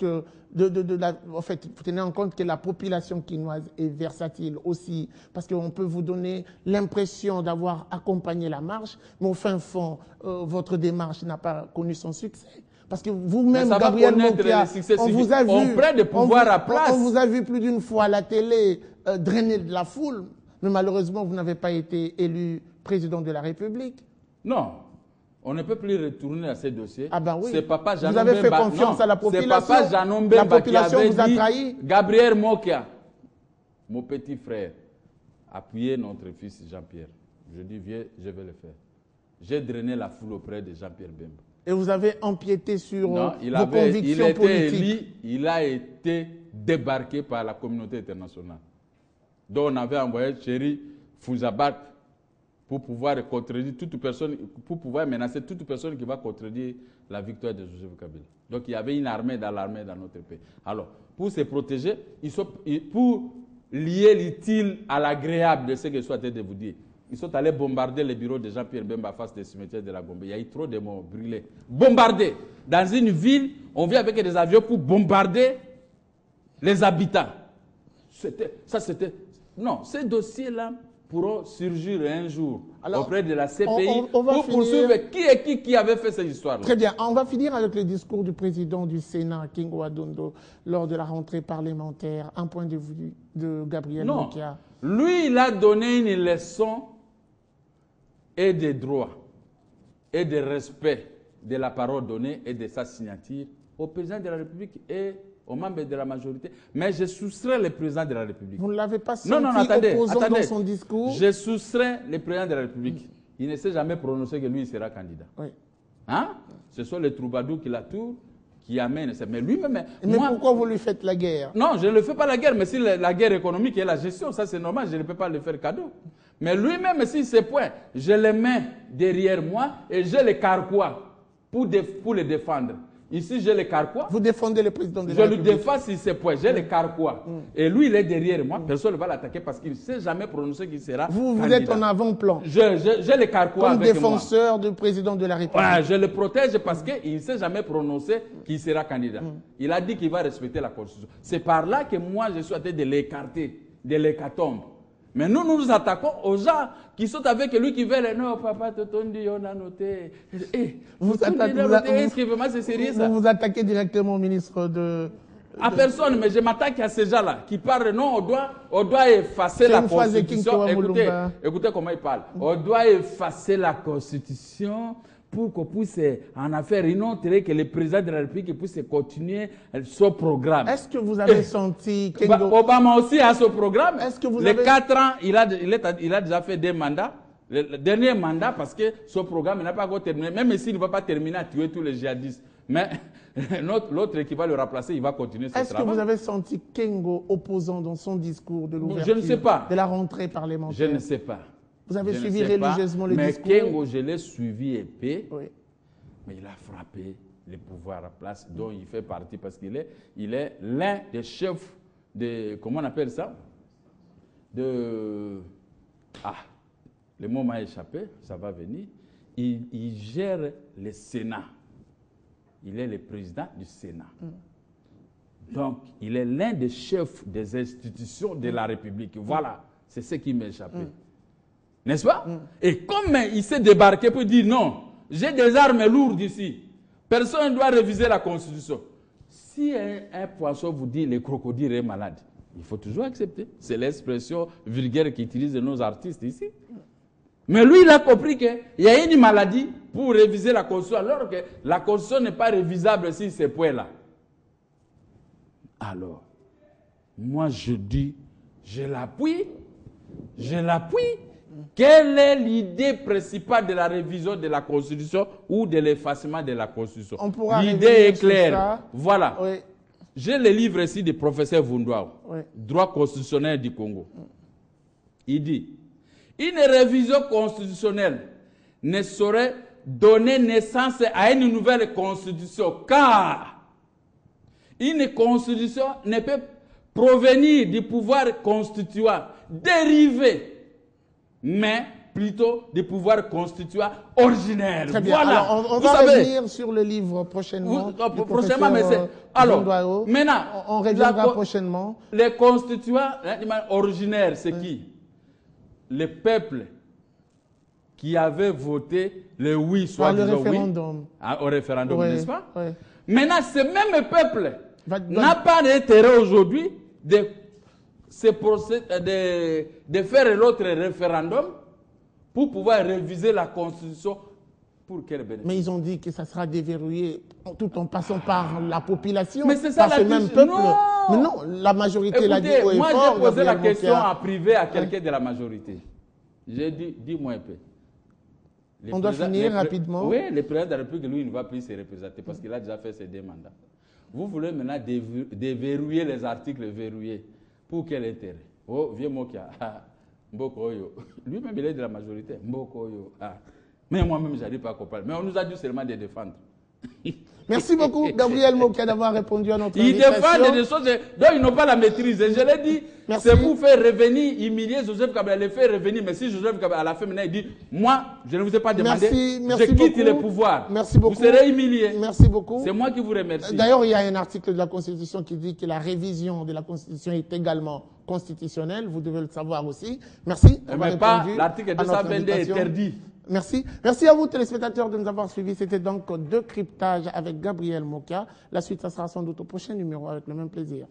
que, en fait, tenez en compte que la population quinoise est versatile aussi, parce qu'on peut vous donner l'impression d'avoir accompagné la marche, mais au fin fond, votre démarche n'a pas connu son succès. Parce que vous-même, Gabriel Mokia, on vous a vu plus d'une fois à la télé drainer de la foule, mais malheureusement, vous n'avez pas été élu président de la République. Non, on ne peut plus retourner à ces dossiers. Ah ben oui. C'est Papa Janon vous avez fait Bemba. confiance à la population. C'est Papa Janon Bemba la population qui vous a trahi. Gabriel Mokia, mon petit frère, appuyez notre fils Jean-Pierre. Je dis, viens, je vais le faire. J'ai drainé la foule auprès de Jean-Pierre Bemba. Et vous avez empiété sur vos convictions politiques. Il a été débarqué par la communauté internationale. Donc on avait envoyé Chéri Fouzabat pour pouvoir contredire toute personne, pour pouvoir menacer toute personne qui va contredire la victoire de Joseph Kabila. Donc il y avait une armée dans notre pays. Alors, pour se protéger, pour lier l'utile à l'agréable de ce que je suis en train de vous dire, ils sont allés bombarder les bureaux de Jean-Pierre Bemba face des cimetières de la Gombe. Il y a eu trop de morts brûlés. Bombardés. Dans une ville, on vient avec des avions pour bombarder les habitants. Non, ces dossiers-là pourront surgir un jour auprès de la CPI pour poursuivre qui avait fait cette histoire-là. Très bien. On va finir avec le discours du président du Sénat, Kingo Adondo, lors de la rentrée parlementaire. Un point de vue de Gabriel Mokia. Lui, il a donné une leçon et des droits et de respect de la parole donnée et de sa signature au président de la République et aux membres de la majorité. Mais je soustrais le président de la République. Vous ne l'avez pas senti opposant dans son discours? Je soustrais le président de la République. Il ne s'est jamais prononcé que lui il sera candidat. Oui. Hein? Ce sont les troubadours qui l'entourent, qui amènent. Mais lui-même... Mais pourquoi vous lui faites la guerre? Non, je ne le fais pas la guerre, mais si la guerre économique et la gestion, ça c'est normal, je ne peux pas le faire cadeau. Mais lui-même, si c'est point, je le mets derrière moi et je le carquois pour le défendre. Ici, je le carquois. Vous défendez le président de la République. Je le défends si c'est point, je le carquois. Et lui, il est derrière moi, personne ne va l'attaquer parce qu'il ne s'est jamais prononcé qu'il sera Vous candidat. êtes en avant-plan. Je le carquois comme avec défenseur du président de la République. Ouais, je le protège parce qu'il ne s'est jamais prononcé qu'il sera candidat. Il a dit qu'il va respecter la Constitution. C'est par là que moi, je suis en train de l'écarter, de l'hécatombe. Mais nous nous attaquons aux gens qui sont avec lui, qui veulent. Non, papa, on a noté. Vous attaquez directement au ministre de... À personne, mais je m'attaque à ces gens-là qui parlent. Non, on doit effacer la Constitution. Écoutez comment il parle. On doit effacer la Constitution pour qu'on puisse en faire une autre, que le président de la République puisse continuer son programme. Est-ce que vous avez senti... Obama aussi a ce programme. Est-ce que vous les 4 ans, il a déjà fait 2 mandats. Le dernier mandat, parce que son programme n'a pas encore terminé. Même s'il ne va pas terminer à tuer tous les djihadistes. Mais l'autre qui va le remplacer, il va continuer ce travail. Est-ce que vous avez senti Kengo opposant dans son discours de l'ouverture Je ne sais pas. De la rentrée parlementaire? Je ne sais pas. Vous avez suivi religieusement le discours? Mais Kengo, je l'ai suivi épais, oui. Mais il a frappé les pouvoirs à place dont il fait partie parce qu'il est l'un des chefs de... Comment on appelle ça? Le mot m'a échappé, ça va venir. Il gère le Sénat. Il est le président du Sénat. Donc, il est l'un des chefs des institutions de la République. Voilà, c'est ce qui m'a échappé. N'est-ce pas? Et comme il s'est débarqué pour dire non, j'ai des armes lourdes ici, personne ne doit réviser la Constitution. Si un poisson vous dit le crocodile est malade, il faut toujours accepter. C'est l'expression vulgaire qu'utilisent nos artistes ici. Mais lui, il a compris qu'il y a une maladie pour réviser la Constitution, alors que la Constitution n'est pas révisable sur ces points-là. Alors, moi je dis, je l'appuie. Quelle est l'idée principale de la révision de la Constitution ou de l'effacement de la Constitution? L'idée est claire. Voilà. Oui. J'ai le livre ici du professeur Vundouao, Droit constitutionnel du Congo. Il dit, une révision constitutionnelle ne saurait donner naissance à une nouvelle constitution, car une constitution ne peut provenir du pouvoir constituant dérivé, mais plutôt des pouvoirs constituants originels. Très bien. Voilà. Alors, on Vous va savez, revenir sur le livre prochainement. du prochainement, mais professeur, c'est... Alors, Jean Doyo. maintenant... On reviendra prochainement. Les constituants originaires, c'est qui? Les peuples qui avaient voté le oui, soit le disant référendum. Oui, au référendum, Oui, n'est-ce pas? oui. Maintenant, ce même peuple n'a pas d'intérêt aujourd'hui de faire l'autre référendum pour pouvoir réviser la Constitution. Pour quel bénéfice? Mais ils ont dit que ça sera déverrouillé tout en passant par la population. Mais c'est ça par ce même peuple. Non. Mais non, la majorité l'a dit haut et moi fort. j'ai posé la Gabriel question Mokia. en privé à quelqu'un de la majorité. J'ai dit, dis-moi un peu. On doit finir rapidement. Oui, le président de la République, lui, il ne va plus se représenter parce qu'il a déjà fait ses 2 mandats. Vous voulez maintenant déverrouiller les articles verrouillés. Pour quel intérêt? Oh, vieux Mokia. Mbokoyo. Lui-même, il est de la majorité. Mbokoyo. Mais moi-même, je n'arrive pas à comprendre. Mais on nous a dit seulement de défendre. Merci beaucoup, Gabriel Mokia, d'avoir répondu à notre Ils invitation. défendent des choses dont ils n'ont pas la maîtrise. Et je l'ai dit, c'est pour faire revenir, humilier Joseph Kabila, le faire revenir. Mais si Joseph Kabila, à la fin, maintenant, il dit, moi, je ne vous ai pas demandé, merci je quitte beaucoup. le pouvoir. Merci beaucoup. Vous serez humilié. Merci beaucoup. C'est moi qui vous remercie. D'ailleurs, il y a un article de la Constitution qui dit que la révision de la Constitution est également constitutionnelle. Vous devez le savoir aussi. Merci. Mais pas l'article 222 interdit. Merci. Merci à vous, téléspectateurs, de nous avoir suivis. C'était donc Décryptage avec Gabriel Mokia. La suite, ça sera sans doute au prochain numéro avec le même plaisir.